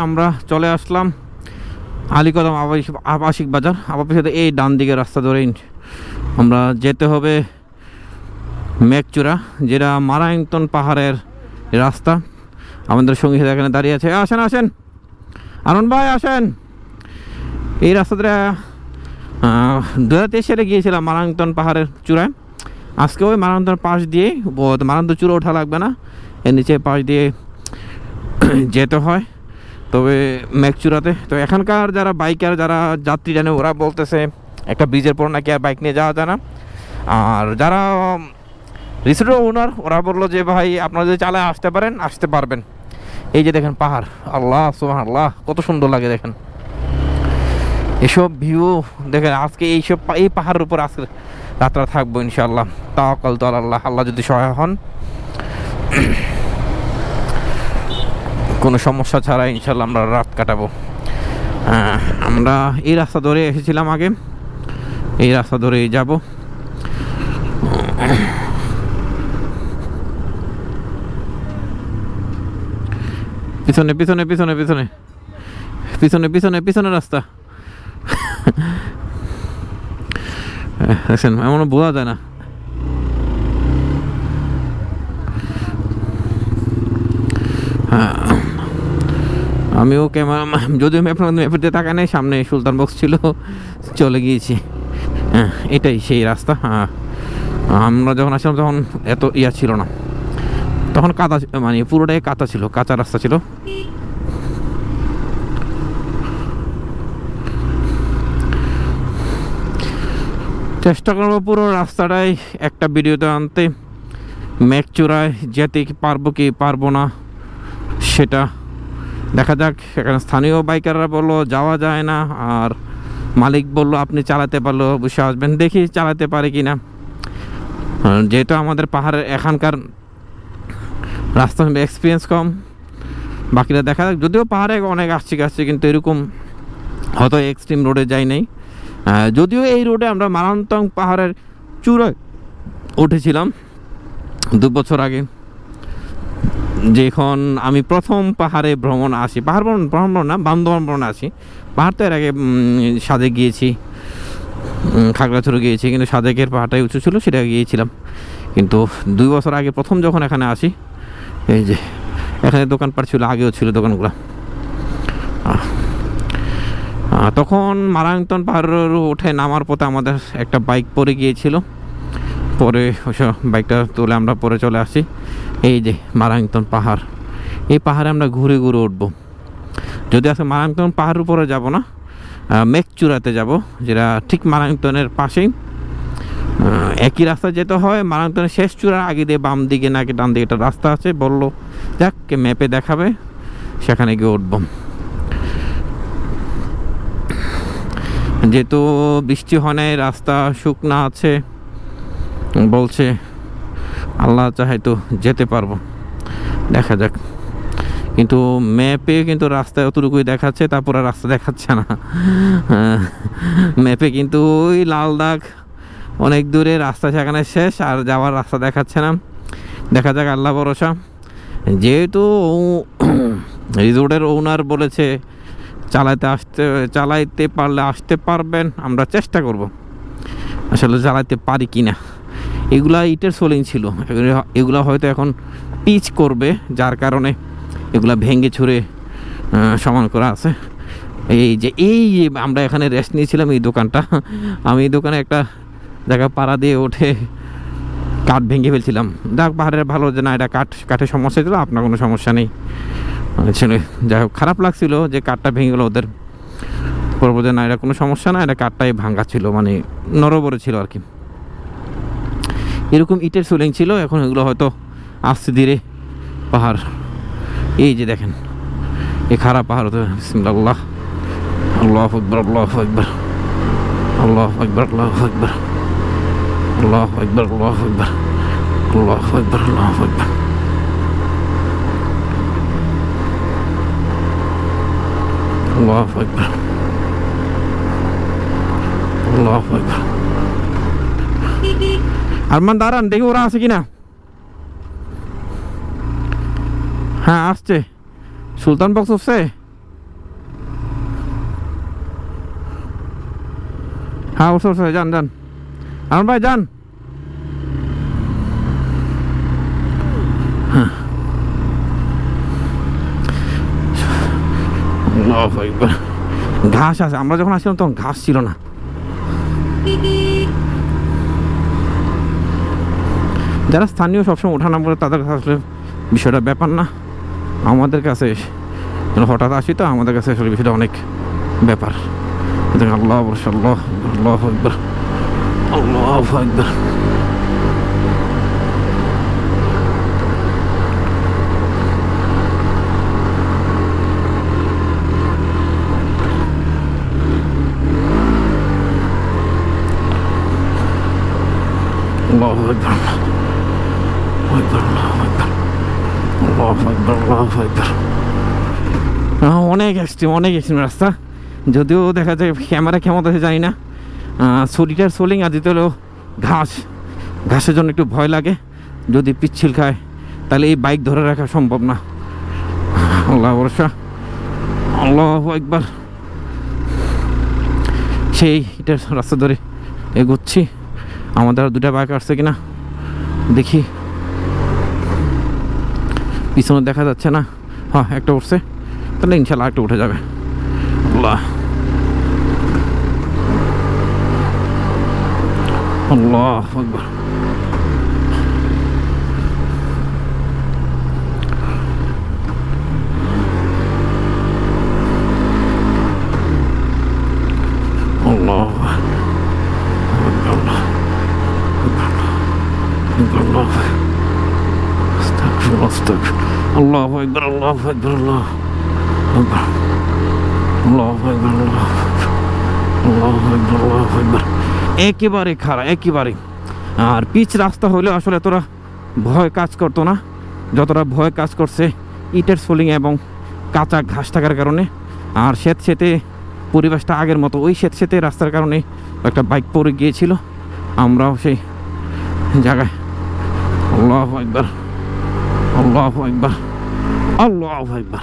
আমরা চলে আসলাম আলীকদম আবাসিক বাজার। আবাসিক সাথে এই ডান দিকে রাস্তা ধরেই আমরা যেতে হবে মেঘচূড়া, যেটা মারায়ংতন পাহাড়ের রাস্তা। আমাদের সঙ্গী সাথে এখানে দাঁড়িয়ে আছে। আসেন আসেন আনন্দ ভাই আসেন। এই রাস্তাটা 2023 সালে গিয়েছিলাম মারায়ংতন পাহাড়ের চূড়ায়। আজকে ওই মারায়ংতন পাশ দিয়ে, মারায়ংতন চূড়া ওঠা লাগবে না, এর নিচে পাশ দিয়ে যেতে হয়। তবে মেঘচূড়াতে তো এখানকার যারা বাইকার, যারা যাত্রী জানে, ওরা বলতেছে একটা ব্রিজের পর নাকি আর বাইক নিয়ে যাওয়া যায় না। আর যারা রিসোর্টের ওনার, ওরা বললো যে ভাই আপনারা যদি চালায় আসতে পারেন, আসতে পারবেন। এই যে দেখেন পাহাড়, আল্লাহ সুবহানাল্লাহ, কত সুন্দর লাগে দেখেন এসব ভিউ দেখেন। আজকে এই পাহাড়ের উপর আজকে রাতটা থাকবো ইনশাআল্লাহ। তাওয়াক্কাল তু আলাল্লাহ, আল্লাহ যদি সহায় হন, কোনো সমস্যা ছাড়া ইনশাল্লাহ আমরা রাত কাটাবো। আমরা এই রাস্তা ধরে এসেছিলাম আগে, এই রাস্তা ধরেই যাব। পিছনে পিছনে পিছনে পিছনে পিছনে পিছনে পিছনে রাস্তা দেখছেন, এমন বোঝা যায় না। আমিও ক্যামেরা, যদিও ম্যাপের দিয়ে তাকায় নেই, সামনে সুলতান বক্স ছিল, চলে গিয়েছি। এটাই সেই রাস্তা। আমরা যখন আসলাম তখন এত ইয়া ছিল না, তখন কাদা, মানে পুরোটাই কাঁচা ছিল, কাঁচা রাস্তা ছিল। চেষ্টা করবো পুরো রাস্তাটাই একটা ভিডিওতে আনতে। মেঘচূড়ায় যেতে পারবো কি পারবো না সেটা দেখা যাক। এখানে স্থানীয় বাইকাররা বললো যাওয়া যায় না, আর মালিক বললো আপনি চালাতে পারলো অবশ্যই আসবেন। দেখি চালাতে পারে কি না, যেহেতু আমাদের পাহাড়ের এখানকার রাস্তা এক্সপিরিয়েন্স কম। বাকিটা দেখা যাক। যদিও পাহাড়ে অনেক আসছি, কিন্তু এরকম হয়তো এক্সট্রিম রোডে যাই নাই। যদিও এই রোডে আমরা মারায়ংতন পাহাড়ের চূড়ায় উঠেছিলাম 2 বছর আগে, যখন আমি প্রথম পাহাড়ে ভ্রমণ আসি। পাহাড় ভ্রমণ না, বান্দরবান ভ্রমণ আসি। পাহাড় তো এর আগে সাদেক গিয়েছি, খাগড়াছড়ি গিয়েছি, কিন্তু সাদেকের পাহাড়টাই উঁচু ছিল, সেটা গিয়েছিলাম। কিন্তু 2 বছর আগে প্রথম যখন এখানে আসি, এই যে এখানে দোকানপাট ছিল, আগেও ছিল দোকানগুলো। তখন মারায়ংতন পাহাড়ের উঠে নামার পথে আমাদের একটা বাইক পড়ে গিয়েছিল। পরে বাইকটা তুলে আমরা পরে চলে আসি। এই যে মারায়ংতন পাহাড়, এই পাহাড়ে আমরা ঘুরে ঘুরে উঠবো। যদি আজকে মারায়ংতন পাহাড়ের উপরে যাব না, মেঘচূড়াতে যাব, যেটা ঠিক মারায়ংতনের পাশেই। একই রাস্তা যেতে হয়। মারায়ংতনের শেষ চূড়ার আগে দিয়ে বাম দিকে নাকি ডান দিকে একটা রাস্তা আছে, বললো যাক ম্যাপে দেখাবে, সেখানে গিয়ে উঠবো। যেহেতু বৃষ্টি হয় নাই, রাস্তা শুকনা আছে, বলছে আল্লাহ চাহে তো যেতে পারবো, দেখা যাক। কিন্তু ম্যাপে কিন্তু রাস্তায় অতটুকুই দেখাচ্ছে, তারপরে রাস্তা দেখাচ্ছে না। ম্যাপে কিন্তু ওই লাল দাগ অনেক দূরে, রাস্তা সেখানে শেষ, আর যাওয়ার রাস্তা দেখাচ্ছে না। দেখা যাক, আল্লাহ ভরসা। যেহেতু রিসোর্টের ওনার বলেছে চালাইতে পারলে আসতে পারবেন, আমরা চেষ্টা করব। আসলে চালাইতে পারি কি না। এগুলা ইটের সোলিং ছিল, এগুলা হয়তো এখন পিচ করবে, যার কারণে এগুলা ভেঙে ছুঁড়ে সমান করা আছে। এই আমরা এখানে রেস্ট নিয়েছিলাম, এই দোকানটা। আমি এই দোকানে একটা জায়গা পাড়া দিয়ে উঠে কাঠ ভেঙে ফেলছিলাম। যাক, পাহাড়ের ভালো যে না, এটা কাঠের সমস্যা ছিল, আপনার কোনো সমস্যা নেই ছিল। যাই হোক, খারাপ লাগছিল যে কাঠটা ভেঙে গেলো ওদের। বলবো যে না, এটা কোনো সমস্যা না, এটা কাঠটাই ভাঙা ছিল, মানে নরবরে ছিল আর কি। এরকম ইটের সোলিং ছিল, এখন এগুলো হয়তো আসছে ধীরে পাহাড়। এই যে দেখেন, এই খারাপ পাহাড় হতো। বিসমিল্লাহ, আল্লাহু আকবার, আল্লাহু আকবার, আল্লাহু আকবার, আল্লাহু আকবার, আল্লাহু আকবার, আল্লাহু আকবার, আল্লাহু আকবার, আল্লাহু আকবার। আল্লাহু আকবার, আল্লাহু আকবার। আরমান দাঁড়ান, দেখি ওরা আছে কিনা। হ্যাঁ আসছে, সুলতান বক্স উঠছে। হ্যাঁ উঠছে যান যান আরমান ভাই যান। হ্যাঁ আল্লাহু আকবার। ঘাস আছে, আমরা যখন আসছিলাম তখন ঘাস ছিল না। যারা স্থানীয় সবসময় ওঠানাম করে তাদের কাছে আসলে বিষয়টা ব্যাপার না, আমাদের কাছে হঠাৎ আসি তো আমাদের কাছে আসলে বিষয়টা অনেক ব্যাপার। আল্লাহ আল্লাহ আল্লাহু আকবার আল্লাহু আকবার। আল্লাহু আকবার আল্লাহু আকবার আল্লাহু আকবার। অনেক এক্সট্রিম রাস্তা, যদিও দেখা যায় ক্যামেরা কেমন আছে জানি না। সোলিটার সোলিং আর দিতে হলো ঘাসের জন্য একটু ভয় লাগে, যদি পিচ্ছিল খায় তাহলে এই বাইক ধরে রাখা সম্ভব না। আল্লাহ ভরসা আল্লাহু আকবার। সেই এটার রাস্তা ধরে এগোচ্ছি, আমাদের আর 2টা বাইক আসছে কিনা দেখি। পিছনে দেখা যাচ্ছে না, হ্যাঁ একটা উঠছে, তাহলে ইনশাল্লাহ একটা উঠে যাবে। আল্লাহ আল্লাহু আকবার। আল্লাহু আল্লাহু আকবার আল্লাহু আকবার আল্লাহু আকবার আল্লাহু আকবার। একেবারে খারাপ একেবারে। আর পিচ রাস্তা হলে আসলে এতটা ভয় কাজ করতো না যতটা ভয় কাজ করছে ইটের সোলিং এবং কাঁচা ঘাস থাকার কারণে। আর স্যাঁতস্যাঁতে পরিবেশটা আগের মতো, ওই স্যাঁতস্যাঁতে রাস্তার কারণে একটা বাইক পড়ে গিয়েছিল, আমরাও সেই জায়গায়। আল্লাহু আকবার আল্লাহু আকবার আল্লাহু আকবার।